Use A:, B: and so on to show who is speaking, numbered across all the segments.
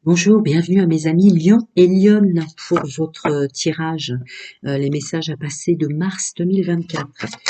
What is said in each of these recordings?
A: Bonjour, bienvenue à mes amis Lion et Lionne pour votre tirage, les messages à passer de mars 2024.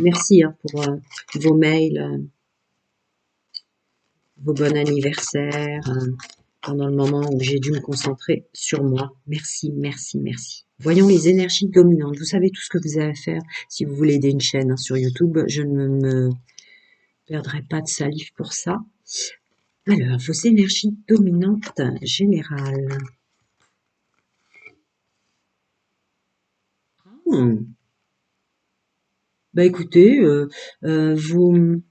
A: Merci pour vos mails, vos bons anniversaires, pendant le moment où j'ai dû me concentrer sur moi. Merci, merci, merci. Voyons les énergies dominantes. Vous savez tout ce que vous avez à faire si vous voulez aider une chaîne sur YouTube. Je ne me perdrai pas de salive pour ça. Alors, vos énergies dominantes générales. Hmm. Bah écoutez, vous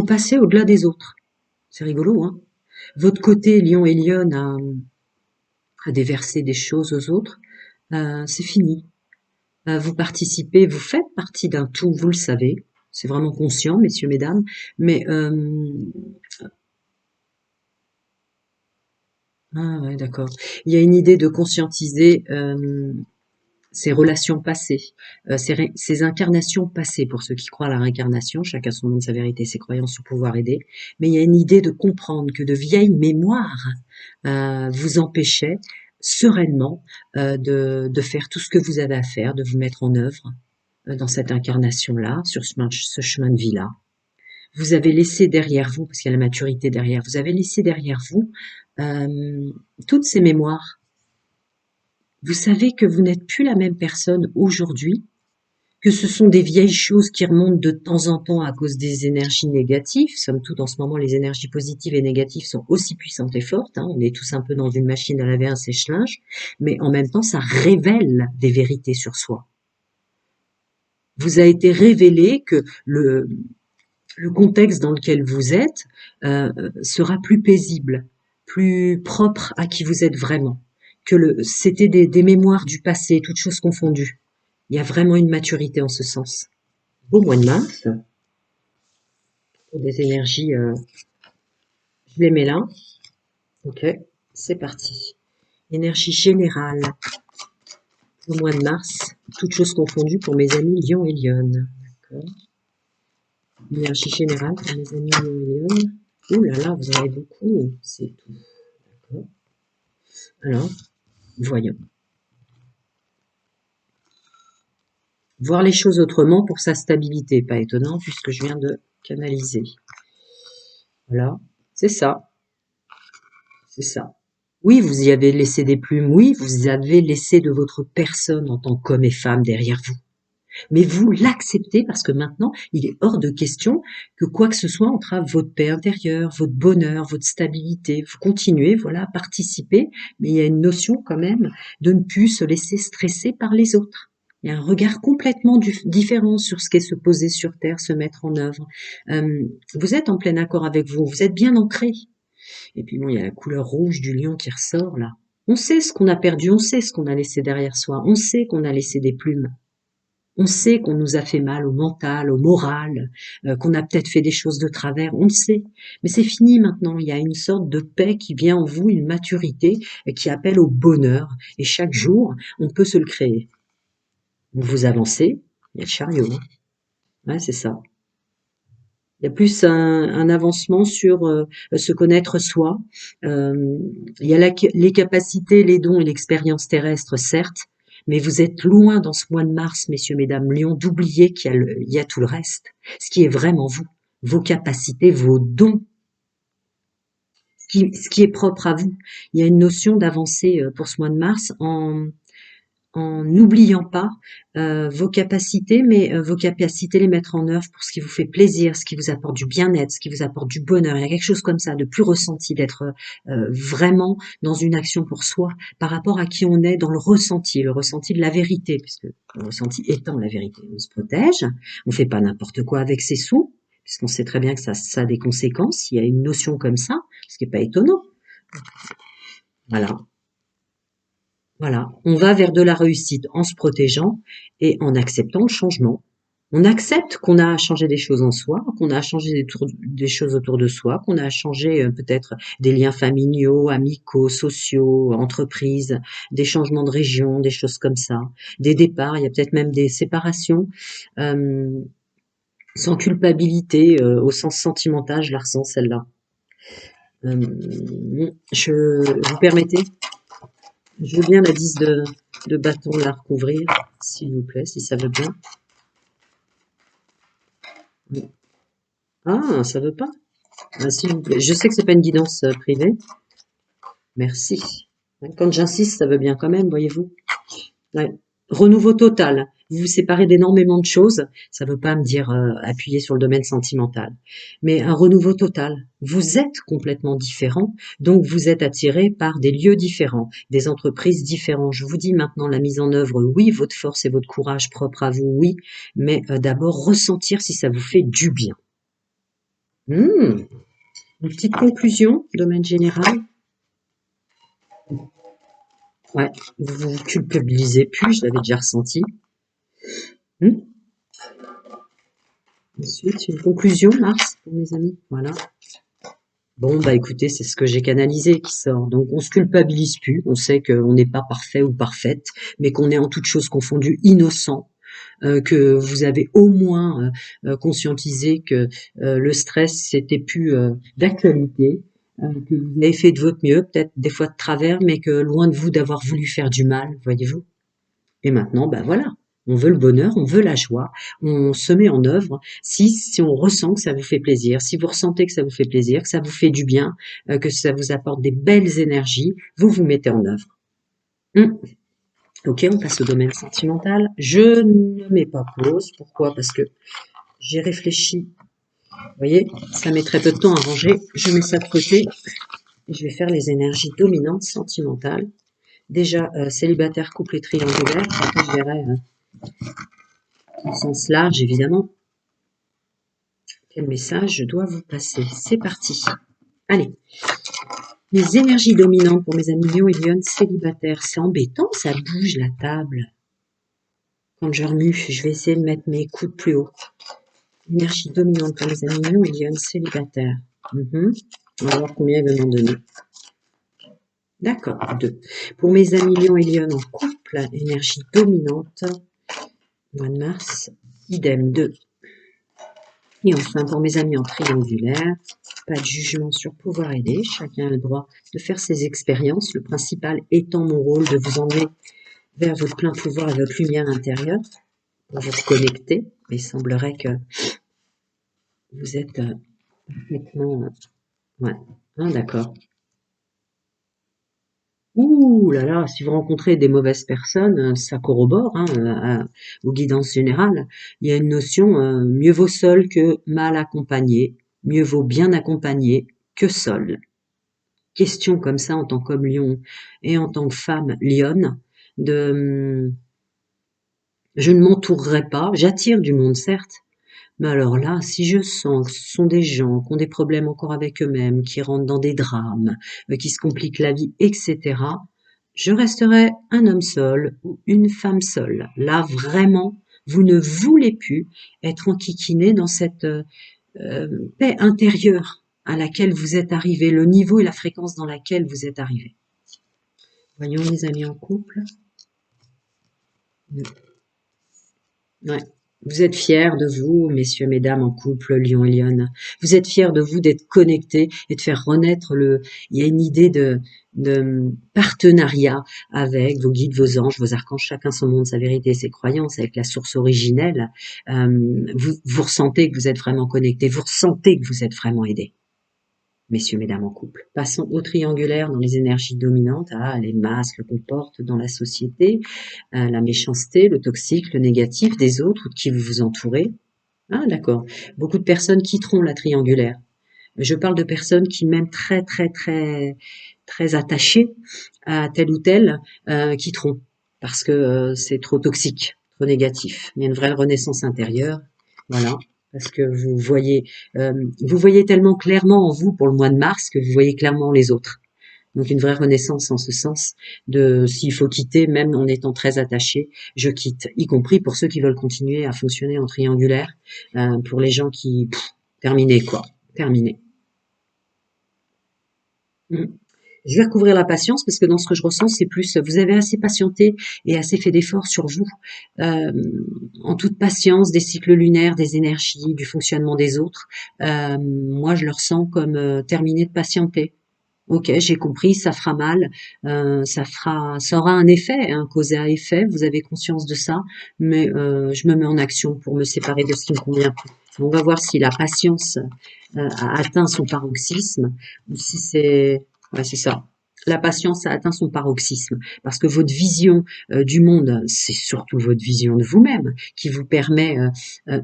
A: passez au-delà des autres. C'est rigolo, hein. Votre côté lion et lionne à déverser des choses aux autres, c'est fini. Vous participez, vous faites partie d'un tout, vous le savez. C'est vraiment conscient, messieurs, mesdames. Mais ah ouais, d'accord. Il y a une idée de conscientiser ces relations passées, ces incarnations passées, pour ceux qui croient à la réincarnation, chacun son nom de sa vérité, ses croyances ou pouvoir aider, mais il y a une idée de comprendre que de vieilles mémoires vous empêchaient sereinement de faire tout ce que vous avez à faire, de vous mettre en œuvre dans cette incarnation-là, sur ce chemin de vie-là. Vous avez laissé derrière vous, parce qu'il y a la maturité derrière, vous avez laissé derrière vous toutes ces mémoires. Vous savez que vous n'êtes plus la même personne aujourd'hui, que ce sont des vieilles choses qui remontent de temps en temps à cause des énergies négatives. Somme toute, en ce moment, les énergies positives et négatives sont aussi puissantes et fortes. Hein. On est tous un peu dans une machine à laver, un sèche-linge, mais en même temps, ça révèle des vérités sur soi. Vous a été révélé que le contexte dans lequel vous êtes sera plus paisible, plus propre à qui vous êtes vraiment. Que c'était des mémoires du passé, toutes choses confondues. Il y a vraiment une maturité en ce sens. Beau mois de mars, pour des énergies, je les mets là. Ok, c'est parti. Énergie générale au mois de mars, toutes choses confondues pour mes amis Lion et Lionne. D'accord. Énergie générale pour mes amis Lion et Lionne. Ouh là là, vous en avez beaucoup, c'est tout. D'accord. Alors, voyons. Voir les choses autrement pour sa stabilité. Pas étonnant puisque je viens de canaliser. Voilà, c'est ça. C'est ça. Oui, vous y avez laissé des plumes, oui, vous avez laissé de votre personne en tant qu'homme et femme derrière vous. Mais vous l'acceptez parce que maintenant, il est hors de question que quoi que ce soit entrave votre paix intérieure, votre bonheur, votre stabilité. Vous continuez, voilà, à participer, mais il y a une notion quand même de ne plus se laisser stresser par les autres. Il y a un regard complètement différent sur ce qu'est se poser sur Terre, se mettre en œuvre. Vous êtes en plein accord avec vous, vous êtes bien ancré. Et puis bon, il y a la couleur rouge du lion qui ressort là. On sait ce qu'on a perdu, on sait ce qu'on a laissé derrière soi, on sait qu'on a laissé des plumes. On sait qu'on nous a fait mal au mental, au moral, qu'on a peut-être fait des choses de travers, on le sait. Mais c'est fini maintenant, il y a une sorte de paix qui vient en vous, une maturité qui appelle au bonheur. Et chaque jour, on peut se le créer. Vous avancez, il y a le chariot. Hein. Ouais, c'est ça. Il y a plus un avancement sur se connaître soi. Euh, il y a les capacités, les dons et l'expérience terrestre, certes, mais vous êtes loin dans ce mois de mars, messieurs, mesdames, Lion, d'oublier il y a tout le reste. Ce qui est vraiment vous, vos capacités, vos dons, ce qui est propre à vous. Il y a une notion d'avancer pour ce mois de mars en n'oubliant pas vos capacités, mais vos capacités les mettre en œuvre pour ce qui vous fait plaisir, ce qui vous apporte du bien-être, ce qui vous apporte du bonheur. Il y a quelque chose comme ça, de plus ressenti, d'être vraiment dans une action pour soi par rapport à qui on est dans le ressenti de la vérité, puisque le ressenti étant la vérité. On se protège, on fait pas n'importe quoi avec ses sous, puisqu'on sait très bien que ça a des conséquences. Il y a une notion comme ça, ce qui est pas étonnant. Voilà. Voilà, on va vers de la réussite en se protégeant et en acceptant le changement. On accepte qu'on a à changer des choses en soi, qu'on a à changer des choses autour de soi, qu'on a à changer peut-être des liens familiaux, amicaux, sociaux, entreprises, des changements de région, des choses comme ça, des départs, il y a peut-être même des séparations, euh, sans culpabilité, au sens sentimental, je la ressens celle-là. Vous permettez? Je veux bien la 10 de bâton la recouvrir, s'il vous plaît, si ça veut bien. Ah, ça veut pas? Ah, s'il vous plaît. Je sais que c'est pas une guidance privée. Merci. Quand j'insiste, ça veut bien quand même, voyez-vous. Ouais. Renouveau total. Vous vous séparez d'énormément de choses. Ça ne veut pas me dire appuyer sur le domaine sentimental. Mais un renouveau total. Vous êtes complètement différent. Donc vous êtes attiré par des lieux différents, des entreprises différentes. Je vous dis maintenant la mise en œuvre, oui, votre force et votre courage propre à vous, oui. Mais d'abord ressentir si ça vous fait du bien. Une petite conclusion, domaine général. Ouais, vous vous culpabilisez plus, je l'avais déjà ressenti. Ensuite, une conclusion, Mars, pour mes amis. Voilà. Bon, bah écoutez, c'est ce que j'ai canalisé qui sort. Donc on se culpabilise plus, on sait qu'on n'est pas parfait ou parfaite, mais qu'on est en toute chose confondue innocent, que vous avez au moins conscientisé que le stress c'était plus d'actualité, que vous avez fait de votre mieux, peut-être des fois de travers, mais que loin de vous d'avoir voulu faire du mal, voyez-vous. Et maintenant, ben voilà, on veut le bonheur, on veut la joie, on se met en œuvre. Si on ressent que ça vous fait plaisir, si vous ressentez que ça vous fait plaisir, que ça vous fait du bien, que ça vous apporte des belles énergies, vous vous mettez en œuvre. Ok, on passe au domaine sentimental. Je ne mets pas pause. Pourquoi? Parce que j'ai réfléchi. Vous voyez, ça met très peu de temps à ranger. Je mets ça de côté et je vais faire les énergies dominantes sentimentales. Déjà, célibataire, couple et triangulaire. Après, je verrai au sens large, évidemment. Quel message je dois vous passer? C'est parti. Allez. Les énergies dominantes pour mes amis Lion et Lyon célibataires. C'est embêtant, ça bouge la table. Quand je remue, je vais essayer de mettre mes coudes plus haut. Énergie dominante pour mes amis Lion et Lyon célibataires. On va voir combien il va m'en donner. D'accord, 2. Pour mes amis Lion et Lyon en couple, énergie dominante, mois de mars, idem 2. Et enfin, pour mes amis en triangulaire, pas de jugement sur pouvoir aider. Chacun a le droit de faire ses expériences. Le principal étant mon rôle de vous emmener vers votre plein pouvoir et votre lumière intérieure pour vous reconnecter. Mais il semblerait que vous êtes parfaitement... ouais, d'accord. Ouh là là, si vous rencontrez des mauvaises personnes, ça corrobore aux guidances générales. Il y a une notion, mieux vaut seul que mal accompagné, mieux vaut bien accompagné que seul. Question comme ça en tant qu'homme lion et en tant que femme lionne, de je ne m'entourerai pas, j'attire du monde certes, mais alors là, si je sens que ce sont des gens qui ont des problèmes encore avec eux-mêmes, qui rentrent dans des drames, qui se compliquent la vie, etc., je resterai un homme seul ou une femme seule. Là, vraiment, vous ne voulez plus être enquiquiné dans cette paix intérieure à laquelle vous êtes arrivé, le niveau et la fréquence dans laquelle vous êtes arrivé. Voyons les amis en couple. Ouais. Vous êtes fiers de vous, messieurs, mesdames, en couple, lion et lionne. Vous êtes fiers de vous, d'être connectés et de faire renaître il y a une idée de partenariat avec vos guides, vos anges, vos archanges, chacun son monde, sa vérité, ses croyances, avec la source originelle. Vous ressentez que vous êtes vraiment connectés, vous ressentez que vous êtes vraiment aidés. Messieurs, mesdames en couple. Passons au triangulaire dans les énergies dominantes, les masques qu'on porte dans la société, la méchanceté, le toxique, le négatif des autres ou de qui vous vous entourez. Ah, d'accord. Beaucoup de personnes quitteront la triangulaire. Je parle de personnes qui, même très, très, très, très attachées à tel ou tel, quitteront parce que c'est trop toxique, trop négatif. Il y a une vraie renaissance intérieure. Voilà. Parce que vous voyez tellement clairement en vous pour le mois de mars que vous voyez clairement les autres. Donc une vraie renaissance en ce sens de s'il faut quitter, même en étant très attaché, je quitte, y compris pour ceux qui veulent continuer à fonctionner en triangulaire, pour les gens qui terminez quoi, terminez. Je vais recouvrir la patience parce que dans ce que je ressens, c'est plus vous avez assez patienté et assez fait d'efforts sur vous, euh, en toute patience, des cycles lunaires, des énergies, du fonctionnement des autres. Moi, je le ressens comme terminé de patienter. Ok, j'ai compris, ça fera mal, ça aura un effet, hein, cause à effet. Vous avez conscience de ça, mais je me mets en action pour me séparer de ce qui me convient plus. On va voir si la patience a atteint son paroxysme ou si ouais, c'est ça. La patience a atteint son paroxysme parce que votre vision du monde, c'est surtout votre vision de vous-même qui vous permet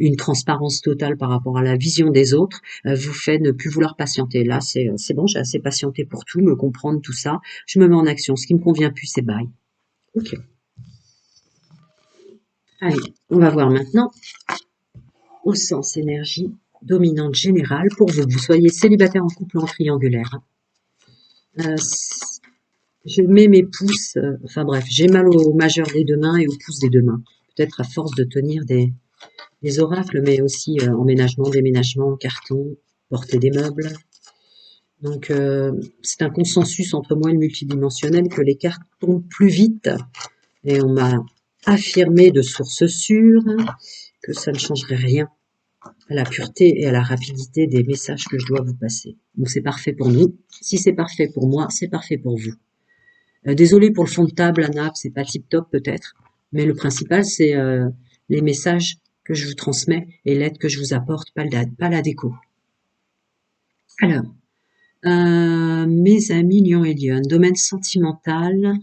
A: une transparence totale par rapport à la vision des autres, vous fait ne plus vouloir patienter. Là, c'est bon, j'ai assez patienté pour tout, me comprendre tout ça. Je me mets en action. Ce qui me convient plus, c'est bye. Ok. Allez, on va voir maintenant au sens énergie dominante générale pour vous. Vous soyez célibataire en couple ou en triangulaire. Euh, je mets mes pouces, enfin bref, j'ai mal au majeur des deux mains et au pouce des deux mains. Peut-être à force de tenir des oracles, mais aussi emménagement, déménagement, carton, porter des meubles. Donc c'est un consensus entre moi et le multidimensionnel que les cartes tombent plus vite. Et on m'a affirmé de source sûre que ça ne changerait rien à la pureté et à la rapidité des messages que je dois vous passer. Donc c'est parfait pour nous. Si c'est parfait pour moi, c'est parfait pour vous. Désolée pour le fond de table, Anna, c'est pas tip top peut-être, mais le principal c'est les messages que je vous transmets et l'aide que je vous apporte, pas la déco. Alors, mes amis Lion et Lion, domaine sentimental,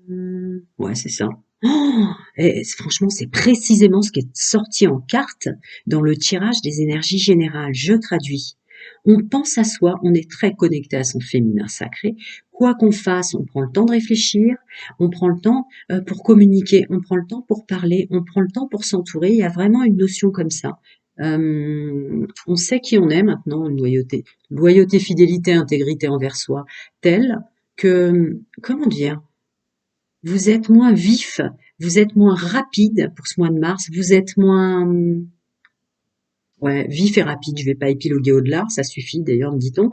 A: ouais c'est ça. Oh, et franchement, c'est précisément ce qui est sorti en carte dans le tirage des énergies générales. Je traduis. On pense à soi, on est très connecté à son féminin sacré. Quoi qu'on fasse, on prend le temps de réfléchir, on prend le temps pour communiquer, on prend le temps pour parler, on prend le temps pour s'entourer. Il y a vraiment une notion comme ça. On sait qui on est maintenant, une loyauté, fidélité, intégrité envers soi, telle que, comment dire, vous êtes moins vif, vous êtes moins rapide pour ce mois de mars, vous êtes moins ouais, vif et rapide. Je vais pas épiloguer au-delà, ça suffit d'ailleurs, me dit-on.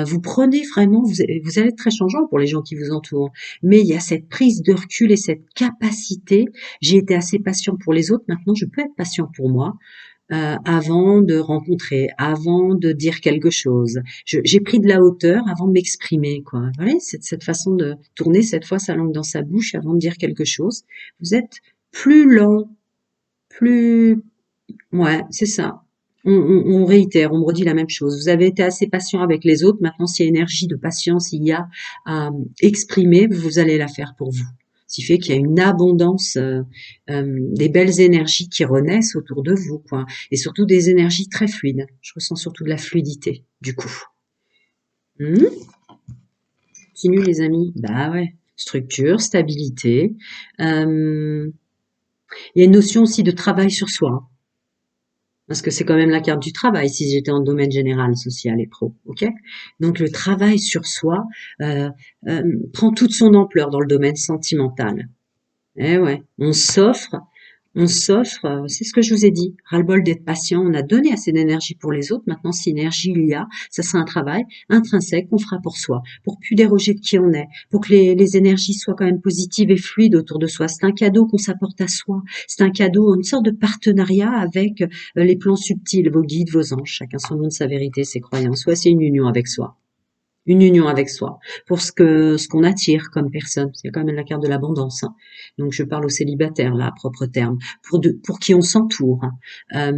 A: Vous prenez vraiment, vous allez être très changeant pour les gens qui vous entourent, mais il y a cette prise de recul et cette capacité. J'ai été assez patient pour les autres, maintenant je peux être patient pour moi. Avant de rencontrer, avant de dire quelque chose. J'ai pris de la hauteur avant de m'exprimer, quoi. Vous voyez, cette façon de tourner cette fois sa langue dans sa bouche avant de dire quelque chose. Vous êtes plus lent, plus... Ouais, c'est ça. On réitère, on me redit la même chose. Vous avez été assez patient avec les autres. Maintenant, s'il y a énergie de patience, il y a à exprimer, vous allez la faire pour vous. Ce qui fait qu'il y a une abondance, des belles énergies qui renaissent autour de vous, quoi. Et surtout des énergies très fluides. Je ressens surtout de la fluidité, du coup. Continue, les amis. Bah ouais. Structure, stabilité. Il y a une notion aussi de travail sur soi. Parce que c'est quand même la carte du travail si j'étais en domaine général, social et pro, ok? Donc le travail sur soi euh, prend toute son ampleur dans le domaine sentimental. Eh ouais, on s'offre, c'est ce que je vous ai dit, ras-le-bol d'être patient, on a donné assez d'énergie pour les autres, maintenant si énergie il y a, ça sera un travail intrinsèque qu'on fera pour soi, pour plus déroger de qui on est, pour que les énergies soient quand même positives et fluides autour de soi. C'est un cadeau qu'on s'apporte à soi, c'est un cadeau, une sorte de partenariat avec les plans subtils, vos guides, vos anges, chacun son nom de sa vérité, ses croyances, soit c'est une union avec soi. Une union avec soi, pour ce qu'on attire comme personne. C'est quand même la carte de l'abondance, hein. Donc je parle aux célibataires, là, à propre terme, pour qui on s'entoure, hein,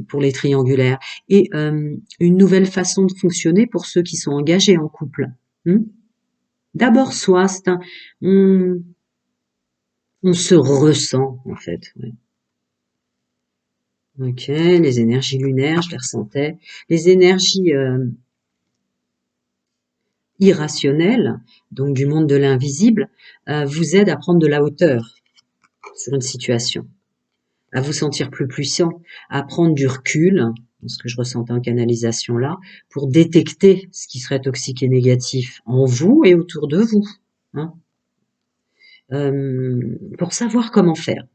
A: pour les triangulaires. Et une nouvelle façon de fonctionner pour ceux qui sont engagés en couple. D'abord soi, on, on se ressent, en fait. Ouais. Ok, les énergies lunaires, je les ressentais. Les énergies irrationnel, donc du monde de l'invisible, vous aide à prendre de la hauteur sur une situation, à vous sentir plus puissant, à prendre du recul, ce que je ressentais en canalisation là, pour détecter ce qui serait toxique et négatif en vous et autour de vous, hein, pour savoir comment faire.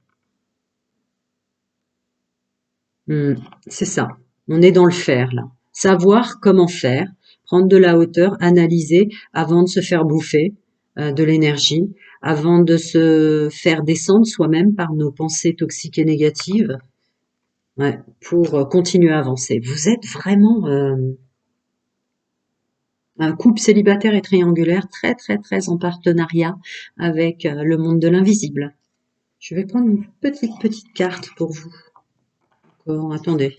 A: C'est ça. On est dans le faire là. Savoir comment faire, prendre de la hauteur, analyser avant de se faire bouffer de l'énergie, avant de se faire descendre soi-même par nos pensées toxiques et négatives, ouais, pour continuer à avancer. Vous êtes vraiment un couple célibataire et triangulaire très très très en partenariat avec le monde de l'invisible. Je vais prendre une petite carte pour vous. Encore, attendez.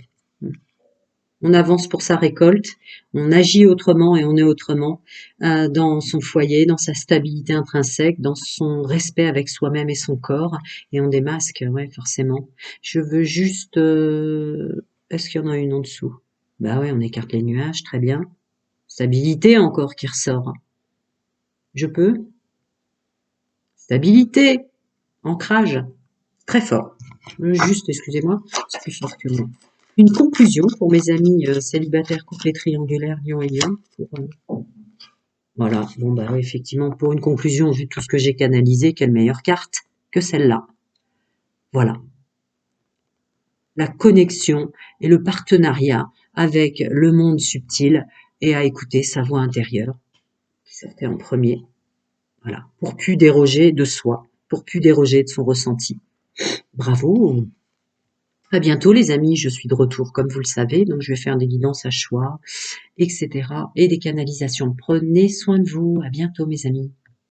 A: On avance pour sa récolte, on agit autrement et on est autrement dans son foyer, dans sa stabilité intrinsèque, dans son respect avec soi-même et son corps, et on démasque, ouais, forcément. Je veux juste... est-ce qu'il y en a une en dessous? Bah ouais, on écarte les nuages, très bien. Stabilité encore qui ressort. Je peux? Stabilité, ancrage, très fort. Juste, excusez-moi, c'est plus fort que moi. Une conclusion pour mes amis célibataires, couplés triangulaires, lion et lion. Voilà, bon bah oui, effectivement, pour une conclusion, vu tout ce que j'ai canalisé, quelle meilleure carte que celle-là. Voilà, la connexion et le partenariat avec le monde subtil et à écouter sa voix intérieure, qui sortait en premier. Voilà, pour plus déroger de soi, pour plus déroger de son ressenti. Bravo! À bientôt les amis, je suis de retour comme vous le savez, donc je vais faire des guidances à choix, etc. et des canalisations. Prenez soin de vous, à bientôt mes amis.